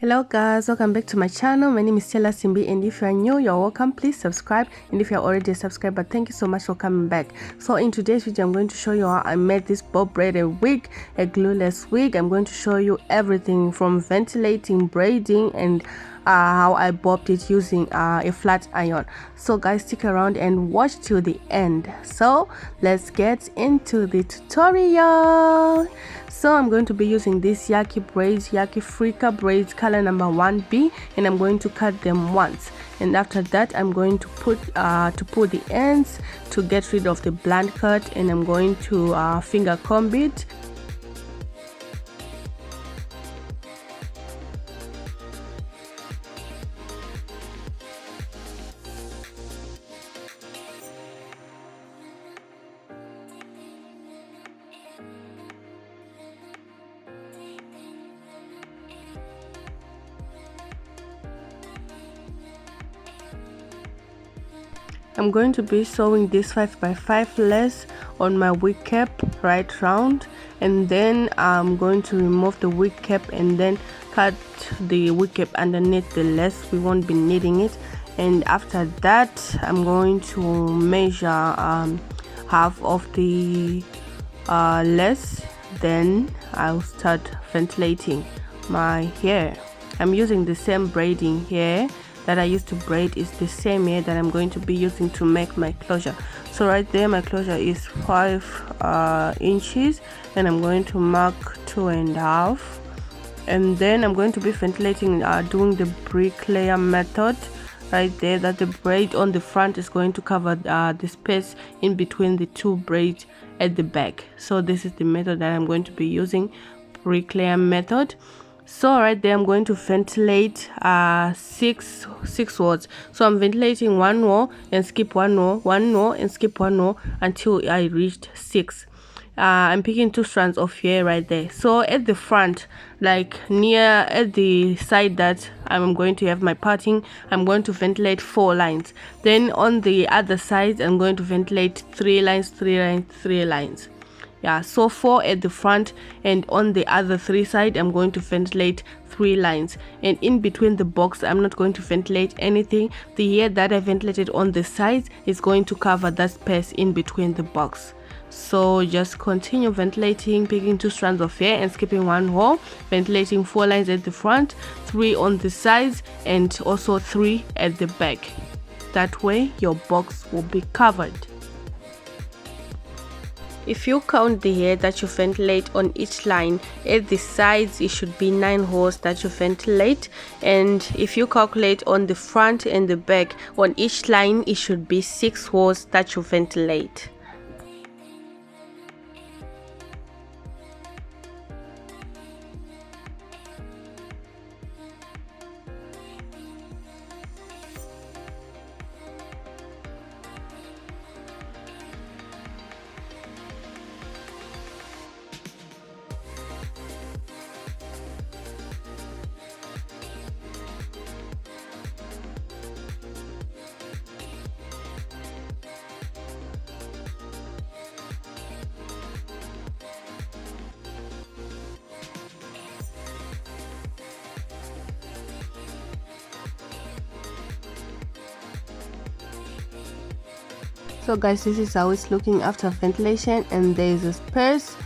Hello guys, welcome back to my channel. My name is Stella Simbi, and if you are new, you're welcome. Please subscribe, and if you're already a subscriber, thank you so much for coming back. So in today's video, I'm going to show you how I made this bob braided wig, a glueless wig. I'm going to show you everything from ventilating, braiding, and how I bobbed it using a flat iron. So guys, stick around and watch till the end. So let's get into the tutorial. So I'm going to be using these LiQWYD braids, LiQWYD Frika braids, color number 1B, and I'm going to cut them once. And after that, I'm going to pull the ends to get rid of the blunt cut, and I'm going to finger comb it. I'm going to be sewing this 5x5 lace on my wig cap right round, and then I'm going to remove the wig cap and then cut the wig cap underneath the lace. We won't be needing it. And after that, I'm going to measure half of the lace. Then I'll start ventilating my hair. I'm using the same braiding hair that I used to braid. Is the same hair that I'm going to be using to make my closure. So right there, my closure is 5 inches, and I'm going to mark 2.5, and then I'm going to be ventilating doing the bricklayer method right there, that the braid on the front is going to cover the space in between the two braids at the back. So this is the method that I'm going to be using, bricklayer method. So right there, I'm going to ventilate six rows. So I'm ventilating 1 row and skip 1 row, 1 row and skip 1 row until I reached 6. I'm picking 2 strands of hair right there. So at the front, like near at the side that I'm going to have my parting, I'm going to ventilate 4 lines. Then on the other side, I'm going to ventilate 3 lines, 3 lines, 3 lines. Yeah, so 4 at the front, and on the other 3 side I'm going to ventilate 3 lines, and in between the box I'm not going to ventilate anything. The hair that I ventilated on the sides is going to cover that space in between the box. So just continue ventilating, picking 2 strands of hair and skipping 1 row, ventilating 4 lines at the front, 3 on the sides, and also 3 at the back. That way your box will be covered. If you count the hair that you ventilate on each line, at the sides it should be 9 holes that you ventilate, and if you calculate on the front and the back, on each line it should be 6 holes that you ventilate. So guys, this is how it's looking after ventilation, and there is a space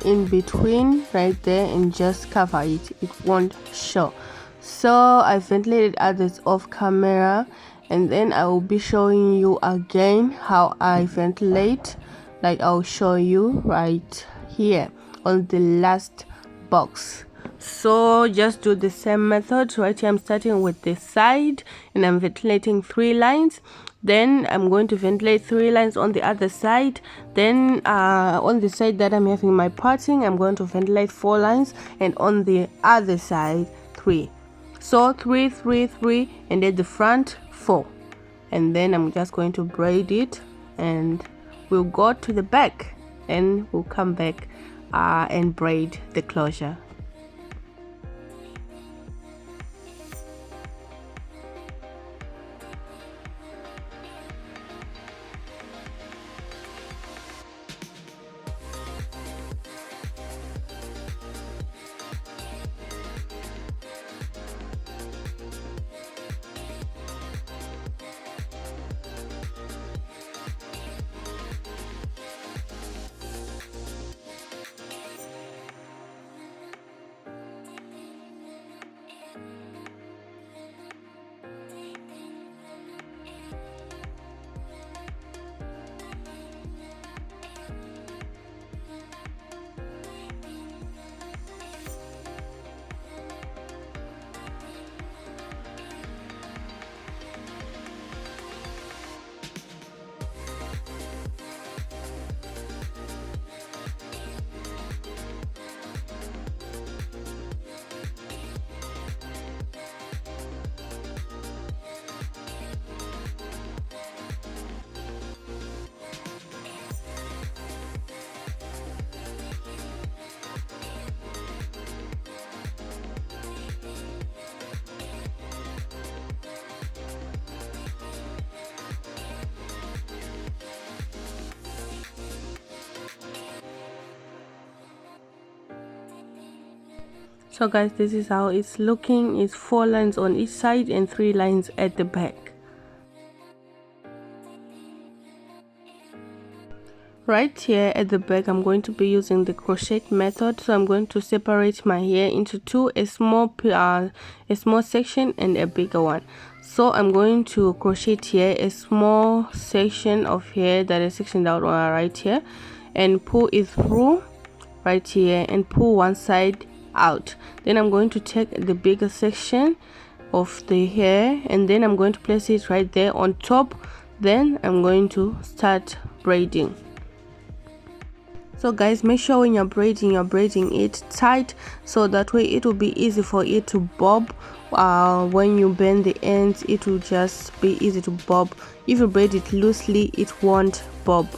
in between right there, and just cover it, it won't show. So I ventilated others off camera, and then I will be showing you again how I ventilate. Like I'll show you right here on the last box. So just do the same method. Right here I'm starting with the side, and I'm ventilating 3 lines. Then I'm going to ventilate 3 lines on the other side. Then on the side that I'm having my parting, I'm going to ventilate 4 lines, and on the other side 3. So 3, 3, 3, and at the front 4. And then I'm just going to braid it, and we'll go to the back, and we'll come back and braid the closure. So guys, this is how it's looking. It's 4 lines on each side and 3 lines at the back. Right here at the back, I'm going to be using the crochet method. So I'm going to separate my hair into two, a small section and a bigger one. So I'm going to crochet here a small section of hair that is sectioned out right here, and pull it through right here and pull one side out. Then I'm going to take the bigger section of the hair and then I'm going to place it right there on top. Then I'm going to start braiding. So guys, make sure when you're braiding it tight, so that way it will be easy for it to bob. When you bend the ends, it will just be easy to bob. If you braid it loosely, it won't bob.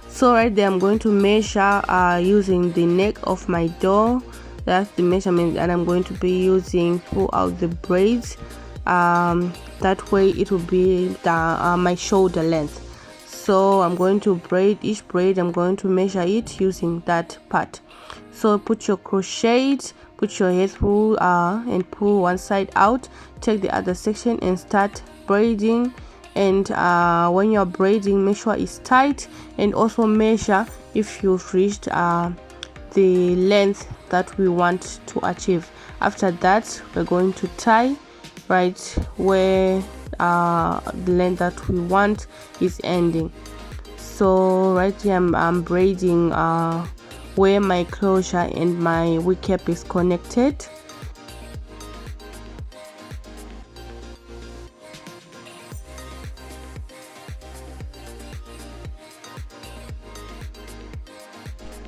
So right there, I'm going to measure using the neck of my doll. That's the measurement that I'm going to be using throughout the braids. That way it will be my shoulder length. So I'm going to braid each braid. I'm going to measure it using that part. So put your crochet, put your hair through and pull one side out, take the other section and start braiding. And when you're braiding, make sure it's tight, and also measure if you've reached the length that we want to achieve. After that, we're going to tie right where the length that we want is ending. So right here I'm braiding where my closure and my wig cap is connected.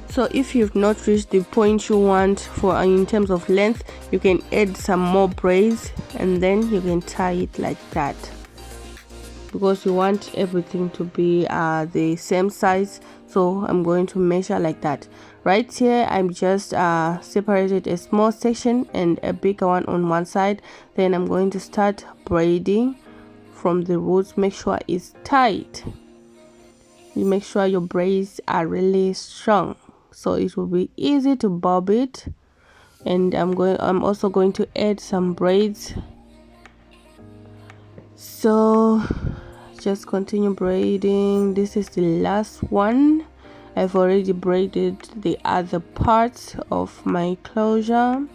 So if you've not reached the point you want for in terms of length, you can add some more braids and then you can tie it like that, because you want everything to be the same size. So I'm going to measure like that. Right here I'm just separated a small section and a bigger one on one side. Then I'm going to start braiding from the roots. Make sure it's tight. You make sure your braids are really strong, so it will be easy to bob it. And I'm also going to add some braids. So just continue braiding. This is the last one. I've already braided the other parts of my closure.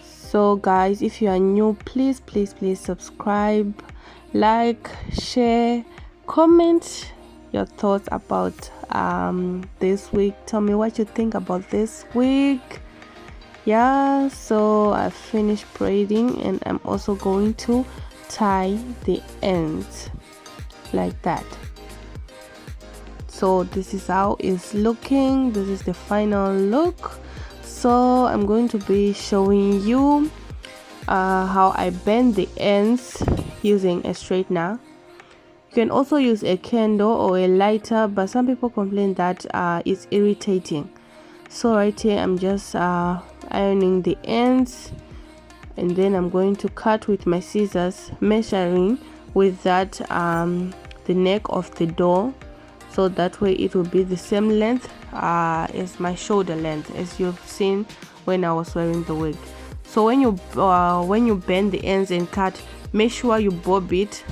So guys, if you are new, please subscribe, like, share, comment your thoughts about this week. Tell me what you think about this week. Yeah, so I finished braiding and I'm also going to tie the ends like that. So this is how it's looking. This is the final look. So I'm going to be showing you how I bend the ends using a straightener. You can also use a candle or a lighter, but some people complain that it's irritating. So right here I'm just ironing the ends, and then I'm going to cut with my scissors, measuring with that the neck of the doll, so that way it will be the same length as my shoulder length, as you've seen when I was wearing the wig. So when you bend the ends and cut, make sure you bob it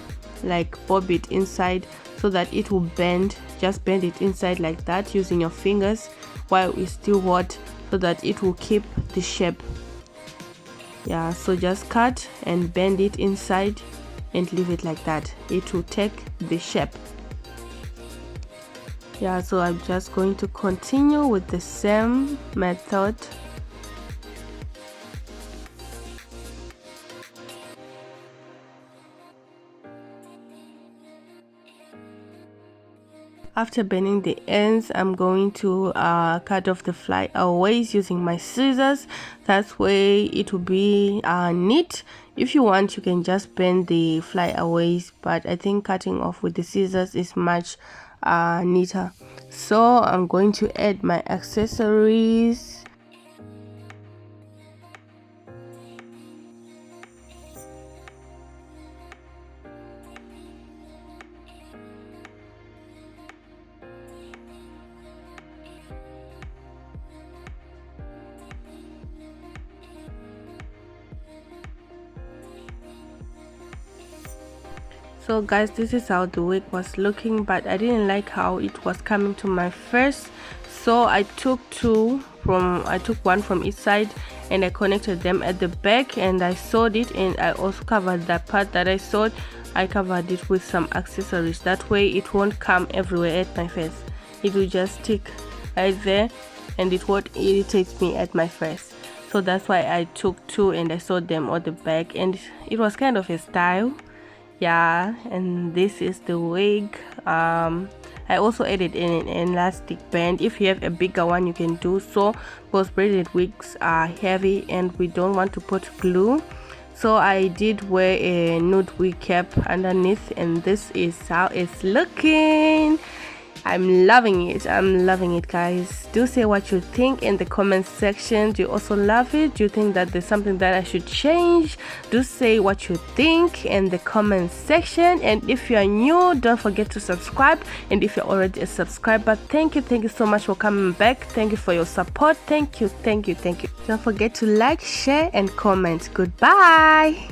inside so that it will bend. Just bend it inside like that using your fingers while it's still hot, so that it will keep the shape. Yeah, so just cut and bend it inside and leave it like that. It will take the shape. Yeah, so I'm just going to continue with the same method. After bending the ends, I'm going to cut off the flyaways using my scissors. That way it will be neat. If you want, you can just bend the flyaways, but I think cutting off with the scissors is much neater. So I'm going to add my accessories. So guys, this is how the wig was looking, but I didn't like how it was coming to my face, so I took one from each side and I connected them at the back and I sewed it, and I also covered that part that I sewed. I covered it with some accessories, that way it won't come everywhere at my face. It will just stick right there and it won't irritate me at my face. So that's why I took two and I sewed them on the back, and it was kind of a style. Yeah, and this is the wig. I also added an elastic band. If you have a bigger one, you can do so, because braided wigs are heavy and we don't want to put glue. So I did wear a nude wig cap underneath, and this is how it's looking. I'm loving it, guys. Do say what you think in the comment section. Do you also love it? Do you think that there's something that I should change? Do say what you think in the comment section. And if you are new, don't forget to subscribe. And if you're already a subscriber, thank you so much for coming back. Thank you for your support. Thank you. Don't forget to like, share and comment. Goodbye.